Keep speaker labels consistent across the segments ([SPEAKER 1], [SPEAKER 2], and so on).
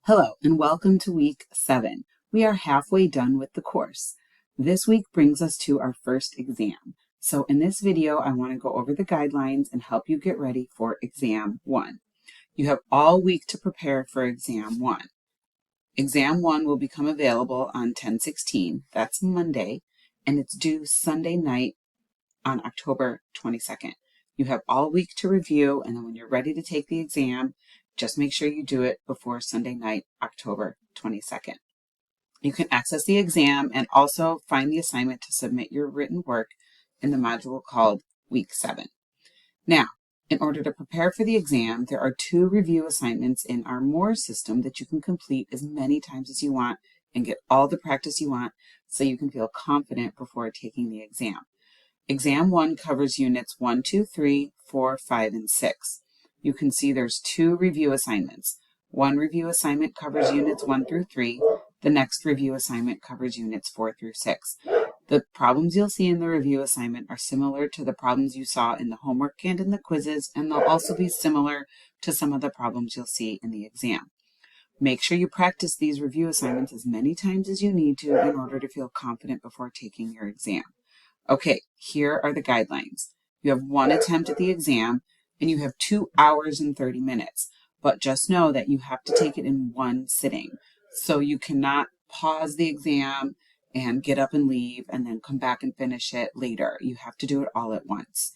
[SPEAKER 1] Hello and welcome to week 7. We are halfway done with the course. This week brings us to our first exam. So in this video, I want to go over the guidelines and help you get ready for exam 1. You have all week to prepare for exam 1. Exam 1 will become available on 10/16, that's Monday, and it's due Sunday night on October 22nd. You have all week to review, and then when you're ready to take the exam, just make sure you do it before Sunday night, October 22nd. You can access the exam and also find the assignment to submit your written work in the module called Week 7. Now, in order to prepare for the exam, there are 2 review assignments in our MORE system that you can complete as many times as you want and get all the practice you want so you can feel confident before taking the exam. Exam 1 covers units 1, 2, 3, 4, 5, and 6. You can see there's 2 review assignments. One review assignment covers units 1 through 3. The next review assignment covers units 4 through 6. The problems you'll see in the review assignment are similar to the problems you saw in the homework and in the quizzes, and they'll also be similar to some of the problems you'll see in the exam. Make sure you practice these review assignments as many times as you need to in order to feel confident before taking your exam. Okay, here are the guidelines. You have 1 attempt at the exam, and you have 2 hours and 30 minutes. But just know that you have to take it in one sitting. So you cannot pause the exam and get up and leave and then come back and finish it later. You have to do it all at once.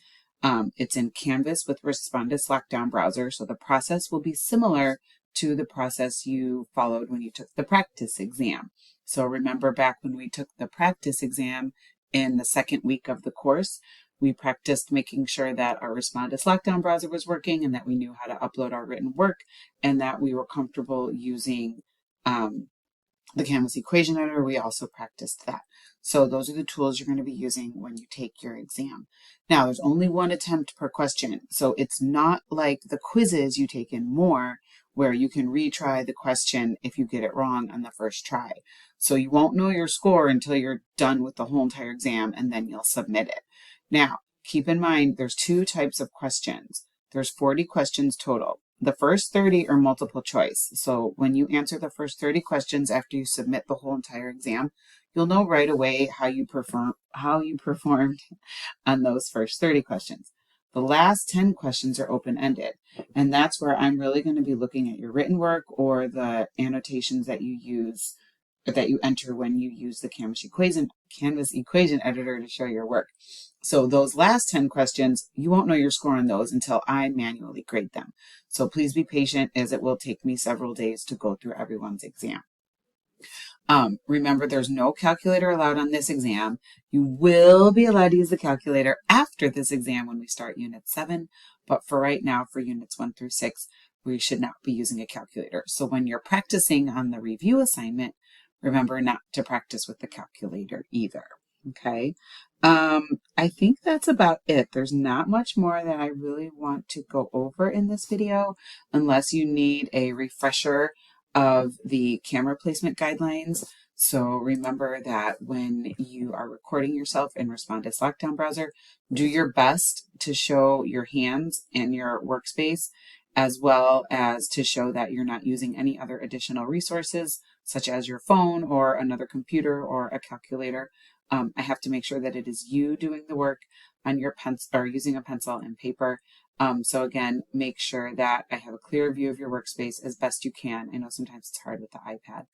[SPEAKER 1] It's in Canvas with Respondus Lockdown Browser, so the process will be similar to the process you followed when you took the practice exam. So remember back when we took the practice exam, in the second week of the course, we practiced making sure that our Respondus Lockdown browser was working and that we knew how to upload our written work and that we were comfortable using the Canvas equation editor. We also practiced that. So those are the tools you're going to be using when you take your exam. Now, there's only 1 attempt per question. So it's not like the quizzes you take in MORE where you can retry the question if you get it wrong on the first try. So you won't know your score until you're done with the whole entire exam and then you'll submit it. Now, keep in mind, there's 2 types of questions. There's 40 questions total. The first 30 are multiple choice. So when you answer the first 30 questions after you submit the whole entire exam, you'll know right away how you performed on those first 30 questions. The last 10 questions are open-ended, and that's where I'm really going to be looking at your written work or the annotations that you use, that you enter when you use the Canvas equation editor to show your work. So those last 10 questions, you won't know your score on those until I manually grade them. So please be patient, as it will take me several days to go through everyone's exam. Remember, there's no calculator allowed on this exam. You will be allowed to use the calculator after this exam when we start Unit 7, but for right now, for Units 1 through 6, we should not be using a calculator. So when you're practicing on the review assignment, remember not to practice with the calculator either, okay? I think that's about it. There's not much more that I really want to go over in this video, unless you need a refresher of the camera placement guidelines. So remember that when you are recording yourself in Respondus Lockdown Browser, do your best to show your hands and your workspace, as well as to show that you're not using any other additional resources, such as your phone or another computer or a calculator. I have to make sure that it is you doing the work on your pencil or using a pencil and paper. So again, make sure that I have a clear view of your workspace as best you can. I know sometimes it's hard with the iPad,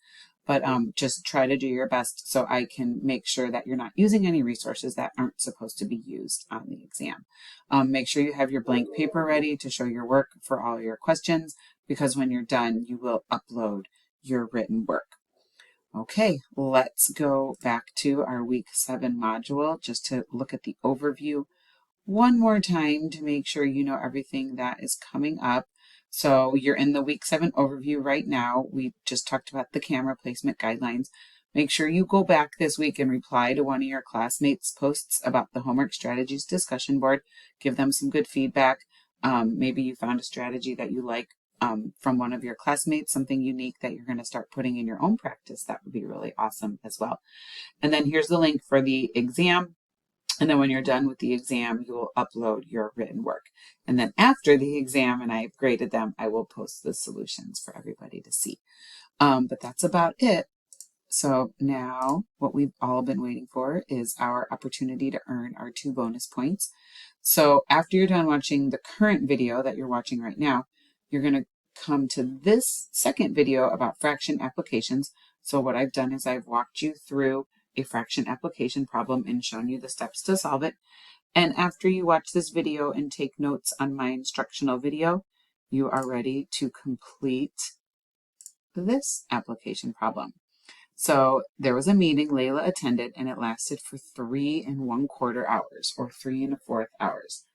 [SPEAKER 1] but just try to do your best so I can make sure that you're not using any resources that aren't supposed to be used on the exam. Make sure you have your blank paper ready to show your work for all your questions, because when you're done, you will upload your written work. Okay, let's go back to our week 7 module just to look at the overview one more time to make sure you know everything that is coming up. So you're in the week 7 overview right now. We just talked about the camera placement guidelines. Make sure you go back this week and reply to one of your classmates' posts about the homework strategies discussion board. Give them some good feedback. Maybe you found a strategy that you like from one of your classmates, something unique that you're going to start putting in your own practice. That would be really awesome as well. And then here's the link for the exam. And then when you're done with the exam, you will upload your written work. And then after the exam and I've graded them, I will post the solutions for everybody to see. But that's about it. So now what we've all been waiting for is our opportunity to earn our 2 bonus points. So after you're done watching the current video that you're watching right now, you're going to come to this second video about fraction applications. So what I've done is I've walked you through a fraction application problem and shown you the steps to solve it. And after you watch this video and take notes on my instructional video, you are ready to complete this application problem. So there was a meeting Layla attended and it lasted for 3 1/4 hours or 3 1/4 hours.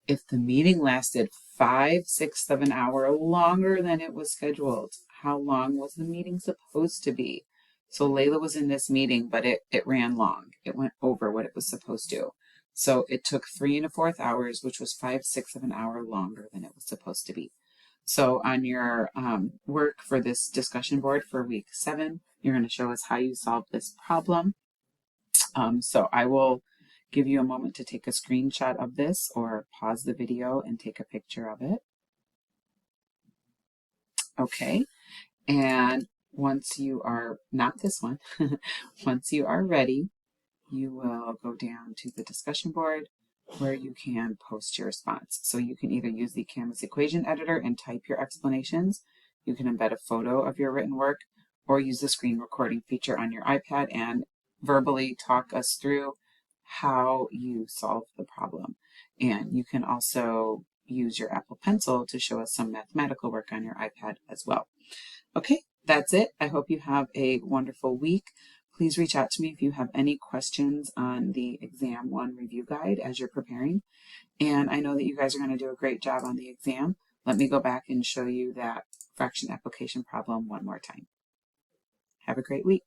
[SPEAKER 1] If the meeting lasted 5/6 of an hour longer than it was scheduled, how long was the meeting supposed to be? So Layla was in this meeting, but it ran long. It went over what it was supposed to. So it took 3 1/4 hours, which was 5/6 of an hour longer than it was supposed to be. So on your work for this discussion board for week 7, you're going to show us how you solve this problem. So I will give you a moment to take a screenshot of this or pause the video and take a picture of it. Okay, and once you are, not this one, once you are ready, you will go down to the discussion board where you can post your response. So you can either use the Canvas equation editor and type your explanations, you can embed a photo of your written work, or use the screen recording feature on your iPad and verbally talk us through how you solve the problem. And you can also use your Apple Pencil to show us some mathematical work on your iPad as well. Okay, that's it. I hope you have a wonderful week. Please reach out to me if you have any questions on the Exam 1 review guide as you're preparing. And I know that you guys are going to do a great job on the exam. Let me go back and show you that fraction application problem one more time. Have a great week.